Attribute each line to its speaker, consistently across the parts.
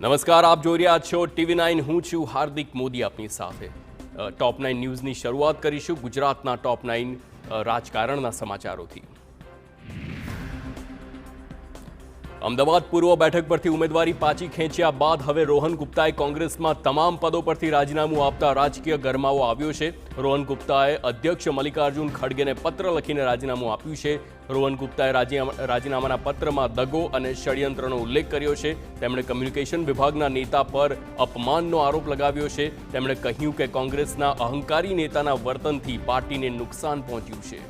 Speaker 1: નમસ્કાર, આપ જોઈ રહ્યા છો TV9. હું છું હાર્દિક મોદી આપની સાથે. ટોપ 9 ન્યૂઝની શરૂઆત કરીશું ગુજરાતના ટોપ 9 રાજકારણના સમાચારોથી. અમદાવાદ પૂર્વ બેઠક પરથી ઉમેદવારી પાછી ખેંચ્યા બાદ હવે રોહન ગુપ્તાએ કોંગ્રેસમાં તમામ પદો પરથી રાજીનામું આપતા રાજકીય ગરમાવો આવ્યો છે. રોહન ગુપ્તાએ અધ્યક્ષ મલ્લિકાર્જુન ખડગેને પત્ર લખીને રાજીનામું આપ્યું છે. રોહન ગુપ્તાએ રાજીનામાના પત્રમાં દગો અને ષડયંત્રનો ઉલ્લેખ કર્યો છે. તેમણે કમ્યુનિકેશન વિભાગના નેતા પર અપમાનનો આરોપ લગાવ્યો છે. તેમણે કહ્યું કે કોંગ્રેસના અહંકારી નેતાના વર્તનથી પાર્ટીને નુકસાન પહોંચ્યું છે.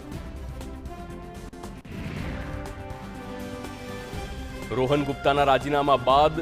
Speaker 1: રોહન ગુપ્તાના રાજીનામા બાદ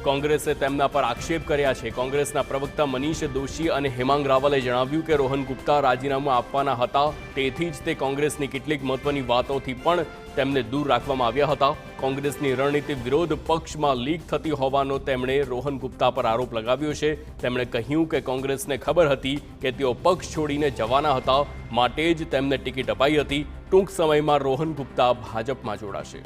Speaker 1: કોંગ્રેસે તેમના પર આક્ષેપ કર્યા છે. કોંગ્રેસના પ્રવક્તા મનીષ દોશી અને હેમાંગ રાવલે જણાવ્યું કે રોહન ગુપ્તા રાજીનામું આપવાના હતા, તેથી જ તે કોંગ્રેસની કેટલીક મહત્વની વાતોથી પણ તેમને દૂર રાખવામાં આવ્યા હતા. કોંગ્રેસની રણનીતિ વિરોધ પક્ષમાં લીક થતી હોવાનો તેમણે રોહન ગુપ્તા પર આરોપ લગાવ્યો છે. તેમણે કહ્યું કે કોંગ્રેસને ખબર હતી કે તેઓ પક્ષ છોડીને જવાના હતા, માટે જ તેમને ટિકિટ અપાઈ હતી. ટૂંક સમયમાં રોહન ગુપ્તા ભાજપમાં જોડાશે.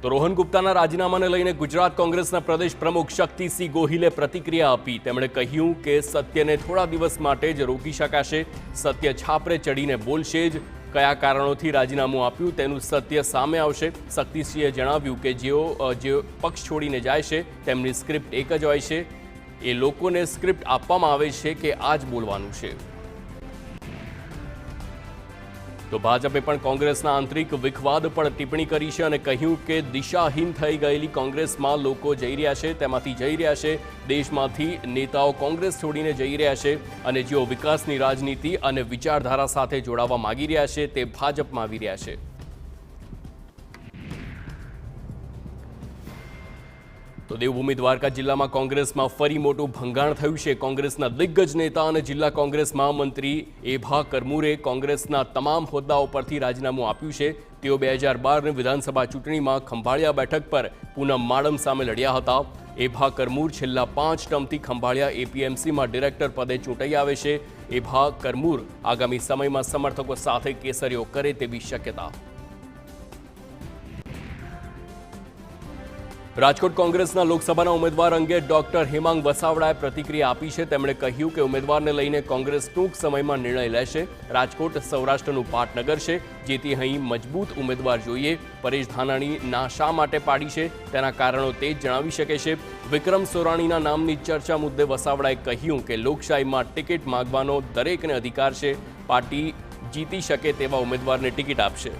Speaker 1: તો રોહન ગુપ્તાના રાજીનામાને લઈને ગુજરાત કોંગ્રેસના પ્રદેશ પ્રમુખ શક્તિસિંહ ગોહિલે પ્રતિક્રિયા આપી. તેમણે કહ્યું કે સત્યને થોડા દિવસ માટે જ રોકી શકાશે. સત્ય છાપરે ચડીને બોલશે જ. કયા કારણોથી રાજીનામું આપ્યું તેનું સત્ય સામે આવશે. શક્તિસિંહે જણાવ્યું કે જેઓ પક્ષ છોડીને જાય છે તેમની સ્ક્રિપ્ટ એક જ હોય છે. એ લોકોને સ્ક્રિપ્ટ આપવામાં આવે છે કે આ જ બોલવાનું છે. તો ભાજપે પણ કોંગ્રેસના આંતરિક વિખવાદ પર ટિપ્પણી કરી છે અને કહ્યું કે દિશાહીન થઈ ગયેલી કોંગ્રેસમાં લોકો જઈ રહ્યા છે, તેમાંથી જઈ રહ્યા છે. દેશમાંથી નેતાઓ કોંગ્રેસ છોડીને જઈ રહ્યા છે અને જેઓ વિકાસની રાજનીતિ અને વિચારધારા સાથે જોડાવા માંગી રહ્યા છે તે ભાજપમાં આવી રહ્યા છે. તો દેવભૂમિ દ્વારકા જિલ્લામાં કોંગ્રેસમાં ફરી મોટું ભંગાણ થયું છે. કોંગ્રેસના દિગ્ગજ નેતા અને જિલ્લા કોંગ્રેસ મહામંત્રી એભા કરમુરે કોંગ્રેસના તમામ હોદ્દાઓ પરથી રાજીનામું આપ્યું છે. તેઓ 2012ની વિધાનસભા ચૂંટણીમાં ખંભાળિયા બેઠક પર પૂનમ માડમ સામે લડ્યા હતા. એભા કરમુર છેલ્લા 5 ટર્મથી ખંભાળિયા APMCમાં ડિરેક્ટર પદે ચૂંટાઈ આવે છે. એભા કરમુર આગામી સમયમાં સમર્થકો સાથે કેસરીઓ કરે તેવી શક્યતા. રાજકોટ કોંગ્રેસના લોકસભાના ઉમેદવાર અંગે ડોક્ટર હેમાંગ વસાવડાએ પ્રતિક્રિયા આપી છે. તેમણે કહ્યું કે ઉમેદવારને લઈને કોંગ્રેસ ટૂંક સમયમાં નિર્ણય લેશે. રાજકોટ સૌરાષ્ટ્રનું પાટનગર છે, જેથી અહીં મજબૂત ઉમેદવાર જોઈએ. પરેશ ધાનાણી ના શા માટે પાડી છે તેના કારણો તે જ જણાવી શકે છે. વિક્રમ સોરાણીના નામની ચર્ચા મુદ્દે વસાવડાએ કહ્યું કે લોકશાહીમાં ટિકિટ માંગવાનો દરેકને અધિકાર છે. પાર્ટી જીતી શકે તેવા ઉમેદવારને ટિકિટ આપશે.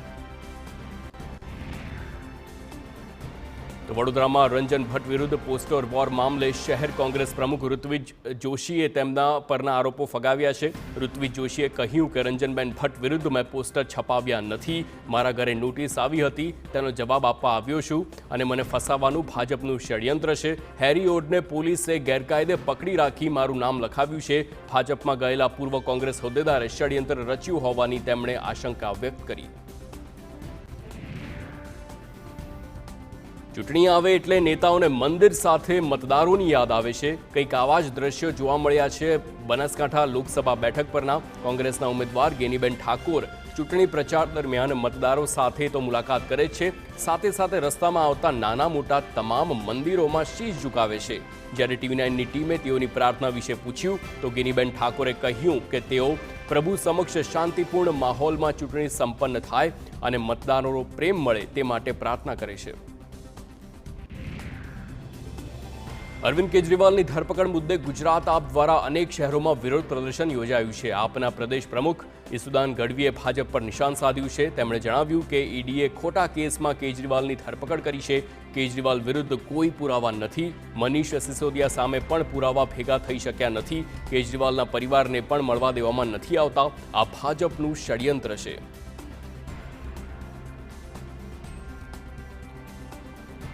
Speaker 1: તો વડોદરામાં રંજન ભટ્ટ વિરુદ્ધ પોસ્ટર વોર મામલે શહેર કોંગ્રેસ પ્રમુખ ઋત્વિજ જોશીએ તેમના પરના આરોપો ફગાવ્યા છે. ઋત્વિજ જોશીએ કહ્યું કે રંજનબેન ભટ્ટ વિરુદ્ધ મેં પોસ્ટર છપાવ્યા નથી. મારા ઘરે નોટિસ આવી હતી, તેનો જવાબ આપવા આવ્યો છું અને મને ફસાવવાનું ભાજપનું ષડયંત્ર છે. હેરી ઓડને પોલીસે ગેરકાયદે પકડી રાખી મારું નામ લખાવ્યું છે. ભાજપમાં ગયેલા પૂર્વ કોંગ્રેસ હોદ્દેદારે ષડયંત્ર રચ્યું હોવાની તેમણે આશંકા વ્યક્ત કરી. ચૂંટણી આવે એટલે નેતાઓને મંદિર સાથે મતદારોની યાદ આવે છે. કંઈક આવા જ દ્રશ્યો જોવા મળ્યા છે બનાસકાંઠા લોકસભા બેઠક પરના. કોંગ્રેસના ઉમેદવાર ગેનીબેન ઠાકોર ચૂંટણી પ્રચાર દરમિયાન મતદારો સાથે તો મુલાકાત કરે છે, સાથે સાથે રસ્તામાં આવતા નાના મોટા તમામ મંદિરોમાં શીશ ઝુકાવે છે. જ્યારે TV9ની ટીમે તેઓની પ્રાર્થના વિશે પૂછ્યું તો ગેનીબેન ઠાકોરે કહ્યું કે તેઓ પ્રભુ સમક્ષ શાંતિપૂર્ણ માહોલમાં ચૂંટણી સંપન્ન થાય અને મતદારોનો પ્રેમ મળે તે માટે પ્રાર્થના કરે છે. અરવિંદ કેજરીવાલની ધરપકડ મુદ્દે ગુજરાત આપ દ્વારા અનેક શહેરોમાં વિરોધ પ્રદર્શન યોજાયું છે. આપના પ્રદેશ પ્રમુખ ઈસુદાન ગઢવીએ ભાજપ પર નિશાન સાધ્યું છે. તેમણે જણાવ્યું કે ઈડીએ ખોટા કેસમાં કેજરીવાલની ધરપકડ કરી છે. કેજરીવાલ વિરુદ્ધ કોઈ પુરાવા નથી. મનીષ સિસોદિયા સામે પણ પુરાવા ભેગા થઈ શક્યા નથી. કેજરીવાલના પરિવારને પણ મળવા દેવામાં નથી આવતા. આ ભાજપનું ષડયંત્ર છે.